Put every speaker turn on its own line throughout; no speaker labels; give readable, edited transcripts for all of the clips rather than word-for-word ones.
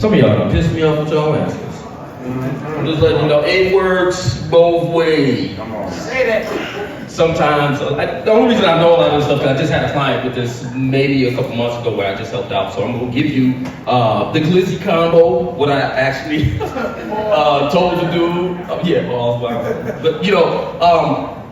Some of y'all done pissed me off with y'all answers. I'm just letting you know, it works both ways.
Come on.
Say that.
Sometimes, the only reason I know a lot of this stuff is I just had a client with this maybe a couple months ago where I just helped out. So I'm going to give you the glizzy combo, what I actually told to do. But you know,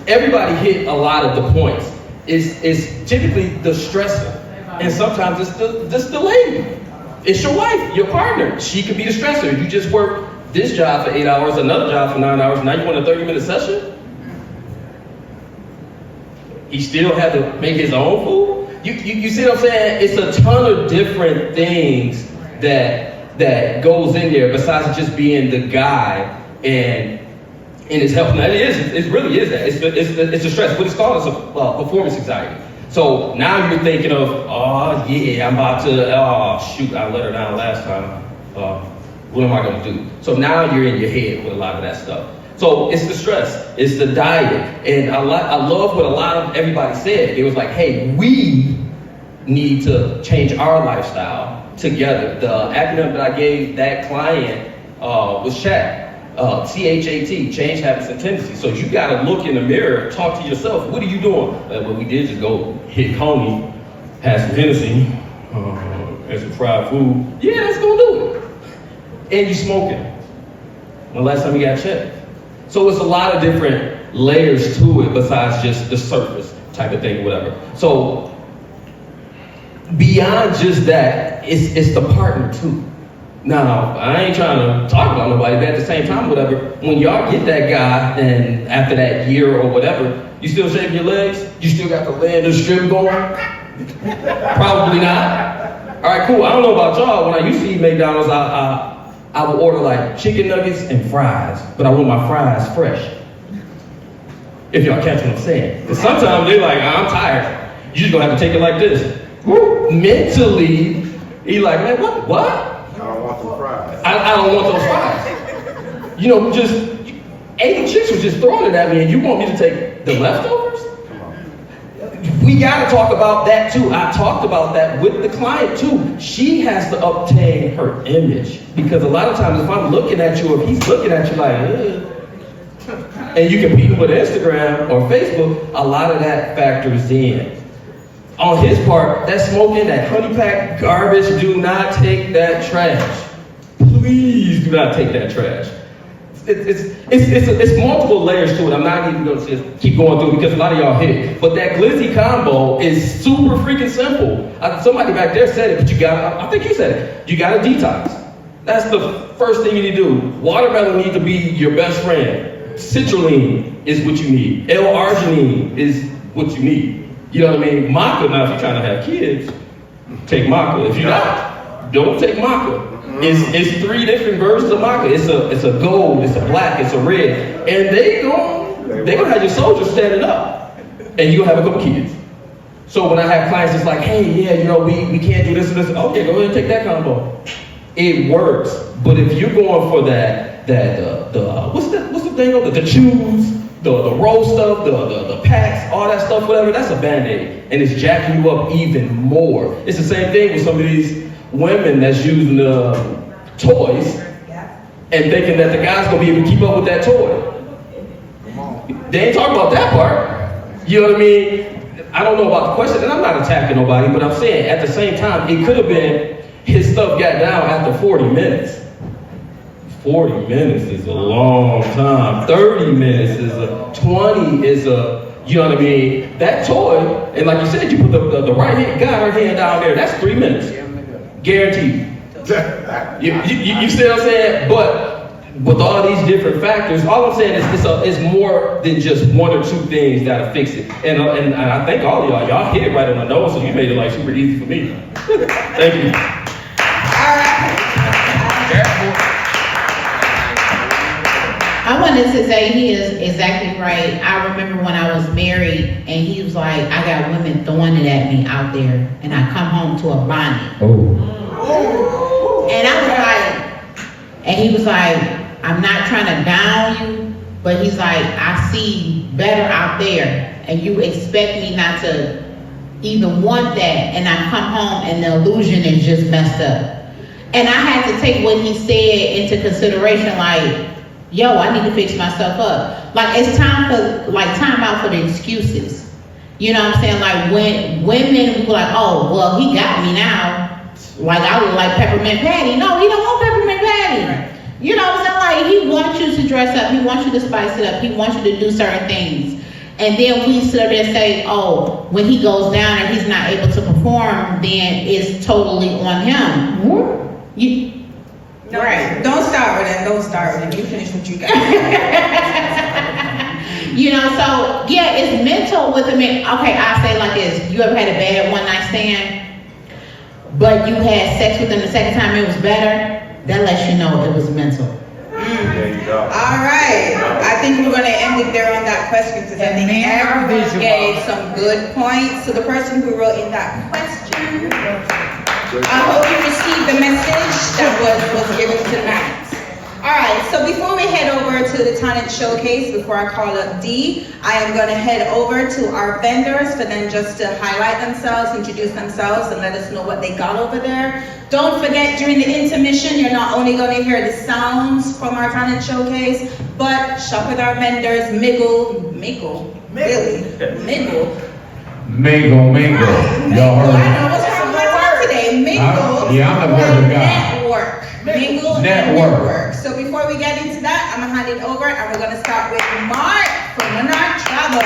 everybody hit a lot of the points. It's typically the stressor, and sometimes it's the lady. It's your wife, your partner. She could be the stressor. You just work this job for 8 hours, another job for 9 hours, now you want a 30-minute session? He still had to make his own food? You see what I'm saying? It's a ton of different things that goes in there besides just being the guy and his health. Now it really is that. It's a stress. What it's called is a performance anxiety. So now you're thinking of, oh yeah, I'm about to, oh shoot, I let her down last time. What am I gonna do? So now you're in your head with a lot of that stuff. So it's the stress, it's the diet. And I love what a lot of everybody said. It was like, hey, we need to change our lifestyle together. The acronym that I gave that client was CHAT. CHAT, change habits and tendencies. So you gotta look in the mirror, talk to yourself. What are you doing? What we did just go hit Coney, have some Hennessy, and some fried food. Yeah, that's gonna do it. And you smoking. When last time you got checked? So it's a lot of different layers to it besides just the surface type of thing, whatever. So beyond just that, it's the partner too. Now, I ain't trying to talk about nobody, but at the same time, whatever, when y'all get that guy, and after that year or whatever, you still shaving your legs? You still got the land and strip going? Probably not. All right, cool. I don't know about y'all. When I used to eat McDonald's, I would order like chicken nuggets and fries, but I want my fries fresh. If y'all catch what I'm saying. Because sometimes they're like, I'm tired. You just gonna have to take it like this. Woo. Mentally, he like, man, what?
I don't want the fries.
I don't want those fries. You know, just 80 chicks was just throwing it at me, and you want me to take the leftovers?
Come on.
We gotta talk about that too. I talked about that with the client too. She has to obtain her image, because a lot of times if I'm looking at you, if he's looking at you like, ugh, and you compete with Instagram or Facebook, a lot of that factors in. On his part, that smoking, that honey pack garbage, do not take that trash. Please do not take that trash. It's multiple layers to it. I'm not even going to just keep going through it because a lot of y'all hit it. But that glizzy combo is super freaking simple. Somebody back there said it, but I think you said it. You got to detox. That's the first thing you need to do. Watermelon needs to be your best friend. Citrulline is what you need. L-arginine is what you need. You know what I mean? Maca, now if you're trying to have kids, take maca. If you're not, don't take maca. It's 3 different versions of maca. It's a gold, it's a black, it's a red. And they gonna have your soldiers standing up. And you're gonna have a couple kids. So when I have clients, it's like, hey, yeah, you know, we can't do this and this. Okay, go ahead and take that combo. It works. But if you're going for what's the thing of the chews, the roll stuff, the packs, all that stuff, whatever, that's a Band-Aid. And it's jacking you up even more. It's the same thing with some of these women that's using the toys and thinking that the guy's gonna be able to keep up with that toy. They ain't talking about that part. You know what I mean? I don't know about the question, and I'm not attacking nobody, but I'm saying at the same time, it could have been his stuff got down after 40 minutes. 40 minutes is a long time. 30 minutes is 20 is you know what I mean? That toy, and like you said, you put the right hand, got her hand down there, that's 3 minutes. Guaranteed. You see what I'm saying? But with all these different factors, all I'm saying is it's more than just 1 or 2 things that'll fix it. And I thank all of y'all hit it right on the nose, so you made it like super easy for me. Thank you.
All right.
I wanted to say he is exactly right. I remember when I was married and he was like, I got women throwing it at me out there and I come home to a bonnet.
Oh.
And I was like, and he was like, I'm not trying to down you, but he's like, I see better out there and you expect me not to even want that, and I come home and the illusion is just messed up. And I had to take what he said into consideration, like, yo, I need to fix myself up. Like, it's time out for the excuses. You know what I'm saying? Like, when women be like, oh, well, he got me now. Like, I look like Peppermint Patty. No, he don't want Peppermint Patty. You know what I'm saying? Like, he wants you to dress up. He wants you to spice it up. He wants you to do certain things. And then we sit there and say, oh, when he goes down and he's not able to perform, then it's totally on him.
Right. Don't start with it. Don't start with it. You finish what you got.
You know, so yeah, it's mental with a man. Okay, I'll say it like this. You ever had a bad one night stand, but you had sex with him the second time it was better? That lets you know it was mental.
There you go.
All right. I think we're going to end it there on that question because I think everyone gave some good points. So the person who wrote in that question, I hope you received the message that was given tonight. All right, so before we head over to the talent showcase, before I call up D, I am going to head over to our vendors for them just to highlight themselves, introduce themselves, and let us know what they got over there. Don't forget, during the intermission, you're not only going to hear the sounds from our talent showcase, but shop with our vendors, Mingle.
Mingle. Y'all heard
I know what's wrong with my word today. Mingle.
Yeah, I'm the word of God.
Network. Mingle and network. So before we get into that, I'm gonna hand it over and we're gonna start with Mark from Monarch Travel.